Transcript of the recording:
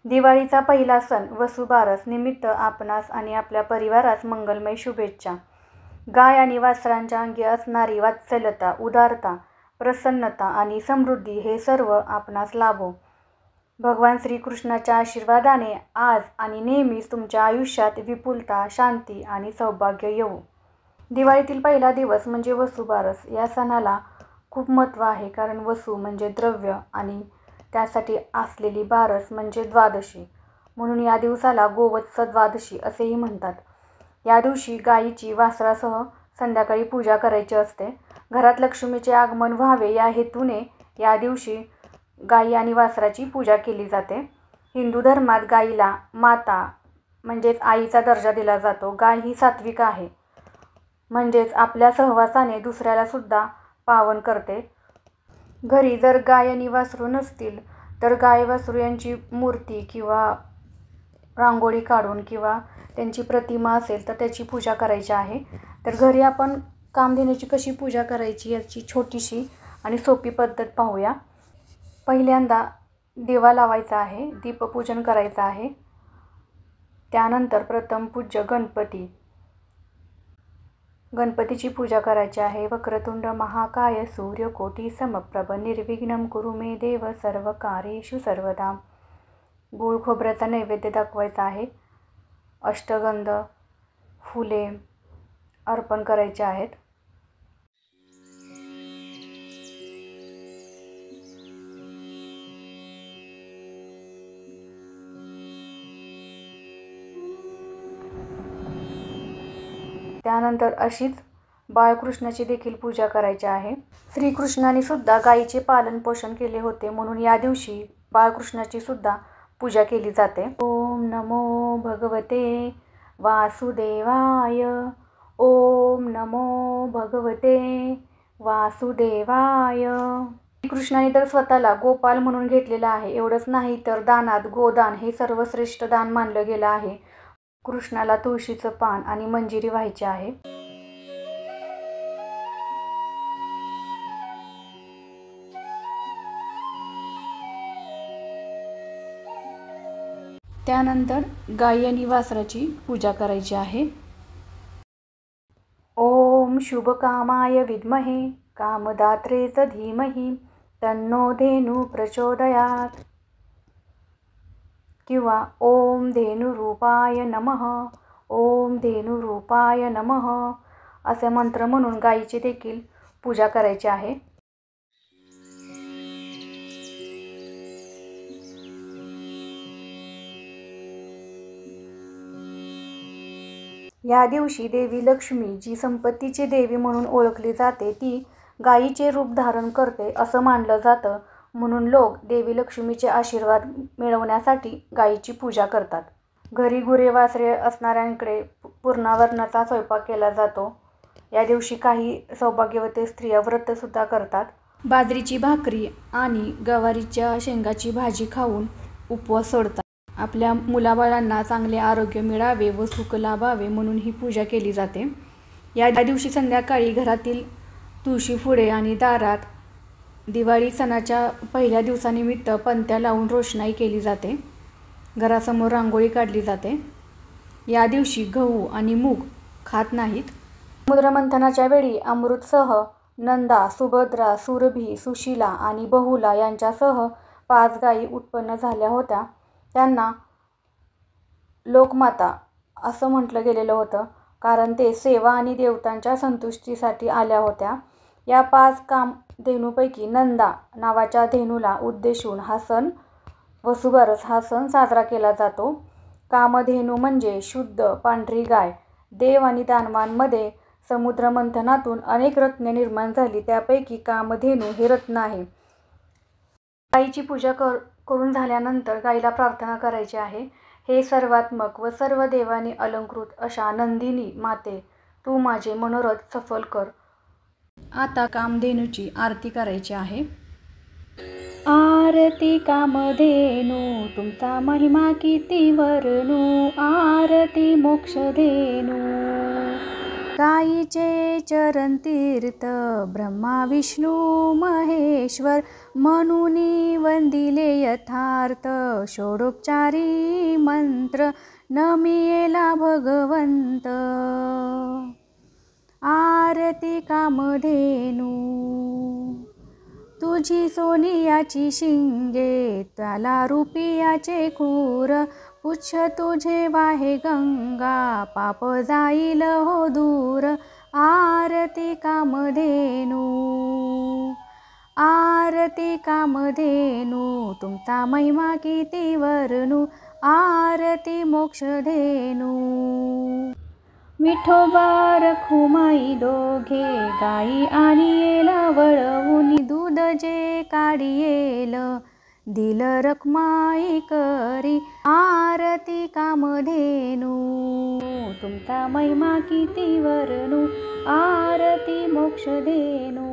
दिवाळीचा पहिला सण वसुबारस निमित्त आपणास आणि आपल्या परिवारास मंगलमय शुभेच्छा. गाय आणि वासरांच्या अंगी असणारी वात्सल्यता, उदारता, प्रसन्नता आणि समृद्धी हे सर्व आपणास लाभो. भगवान श्रीकृष्णाच्या आशीर्वादाने आज आणि नेहमीच तुमच्या आयुष्यात विपुलता, शांती आणि सौभाग्य येवो. दिवाळीतील पहिला दिवस म्हणजे वसुबारस. या सणाला खूप महत्त्व आहे, कारण वसू म्हणजे द्रव्य आणि त्यासाठी असलेली बारस म्हणजे द्वादशी. म्हणून या दिवसाला गोवत्स द्वादशी असेही म्हणतात. या दिवशी गायीची वासरासह संध्याकाळी पूजा करायची असते. घरात लक्ष्मीचे आगमन व्हावे या हेतूने या दिवशी गायी आणि वासराची पूजा केली जाते. हिंदू धर्मात गायीला माता म्हणजेच आईचा दर्जा दिला जातो. गाय ही सात्विक आहे, म्हणजेच आपल्या सहवासाने दुसऱ्याला सुद्धा पावन करते. घरी जर गाय आणि वासरू नसतील तर गाय वासरू यांची मूर्ती किंवा रांगोळी काढून किंवा त्यांची प्रतिमा असेल तर त्याची पूजा करायची आहे. तर घरी आपण कामधेनूची कशी पूजा करायची याची छोटीशी आणि सोपी पद्धत पाहूया. पहिल्यांदा दिवा लावायचा आहे, दीपपूजन करायचं आहे. त्यानंतर प्रथम पूज्य गणपतीची पूजा करायची आहे. वक्रतुंड महाकाय सूर्यकोटी समप्रभ निर्विघ्नं कुरु मे देव सर्व कार्येषु सर्वदा. गूळ खोबऱ्याचा नैवेद्य दाखवायचा आहे. अष्टगंध फुले अर्पण करायचे आहेत. त्यानंतर अशीच बाळकृष्णाची देखील पूजा करायची आहे. श्रीकृष्णाने सुद्धा गायीचे पालन पोषण केले होते, म्हणून या दिवशी बाळकृष्णाची सुद्धा पूजा केली जाते. ओम नमो भगवते वासुदेवाय. ओम नमो भगवते वासुदेवाय. श्रीकृष्णाने तर स्वतःला गोपाल म्हणून घेतलेला आहे. एवढंच नाही तर दानात गोदान हे सर्वश्रेष्ठ दान मानलं गेलं आहे. कृष्णाला तुळशीचं पान आणि मंजिरी व्हायची आहे. त्यानंतर गाई आणि वासराची पूजा करायची आहे. ओम शुभकामाय विद्महे कामदात्रे च धीमहि तन्नो धेनु प्रचोदयात्. किंवा ओम धेनुरूपाय नमः. ओम धेनुरूपाय नमः असे मंत्र म्हणून गायीची देखील पूजा करायची आहे. या दिवशी देवी लक्ष्मी, जी संपत्तीची देवी म्हणून ओळखली जाते, ती गायीचे रूप धारण करते असं मानलं जातं. म्हणून लोक देवी लक्ष्मीचे आशीर्वाद मिळवण्यासाठी गायीची पूजा करतात. घरी गुरे वासरे असणाऱ्यांकडे पूर्णावरणाचा स्वयंपाक केला जातो. या दिवशी काही सौभाग्यवती स्त्रिया व्रतसुद्धा करतात. बाजरीची भाकरी आणि गवारीच्या शेंगाची भाजी खाऊन उपवास सोडतात. आपल्या मुलाबाळांना चांगले आरोग्य मिळावे व सुख लाभावे म्हणून ही पूजा केली जाते. या दिवशी संध्याकाळी घरातील तुळशी पुढे आणि दारात दिवाळी सणाच्या पहिल्या दिवसानिमित्त पणत्या लावून रोषणाई केली जाते. घरासमोर रांगोळी काढली जाते. या दिवशी गहू आणि मूग खात नाहीत. समुद्रमंथनाच्या वेळी अमृतसह नंदा, सुभद्रा, सुरभी, सुशीला आणि बहुला यांच्यासह 5 गायी उत्पन्न झाल्या होत्या. त्यांना लोकमाता असं म्हटलं गेलेलं होतं, कारण ते सेवा आणि देवतांच्या संतुष्टीसाठी आल्या होत्या. या 5 कामधेनूपैकी नंदा नावाच्या धेनूला उद्देशून हा सण वसुबारस हा सण साजरा केला जातो. कामधेनू म्हणजे शुद्ध पांढरी गाय. देव आणि दानवांमध्ये समुद्रमंथनातून अनेक रत्ने निर्माण झाली, त्यापैकी कामधेनू हे रत्न आहे. गायीची पूजा करून झाल्यानंतर गायीला प्रार्थना करायची आहे. हे सर्वात्मक व सर्व देवांनी अलंकृत अशा नंदिनी माते, तू माझे मनोरथ सफल कर. आता कामधेनूची आरती करायची आहे. आरती कामधेनू तुमचा महिमा किती वर्णू. आरती मोक्षधेनू गायीचे चरण तीर्थ ब्रह्मा विष्णू महेश्वर म्हणून वंदिले यथार्थ षोडोपचारी मंत्र नमियेला भगवंत। आरती कामधेनू तुझी सोनियाची शिंगे त्याला रुपियाचे खूर पुच्छ तुझे वाहे गंगा पाप जाईल हो दूर। आरती कामधेनू आरती कामधेनू तुमचा महिमा किती वर्णू। आरती मोक्षधेनू विठोबा रखुमाई दोघे गाई आणि येला वळवून दूध जे काढियेल दिल रखमाई करी। आरती कामधेनू तुमचा महिमा किती वर्णू। आरती मोक्षधेनू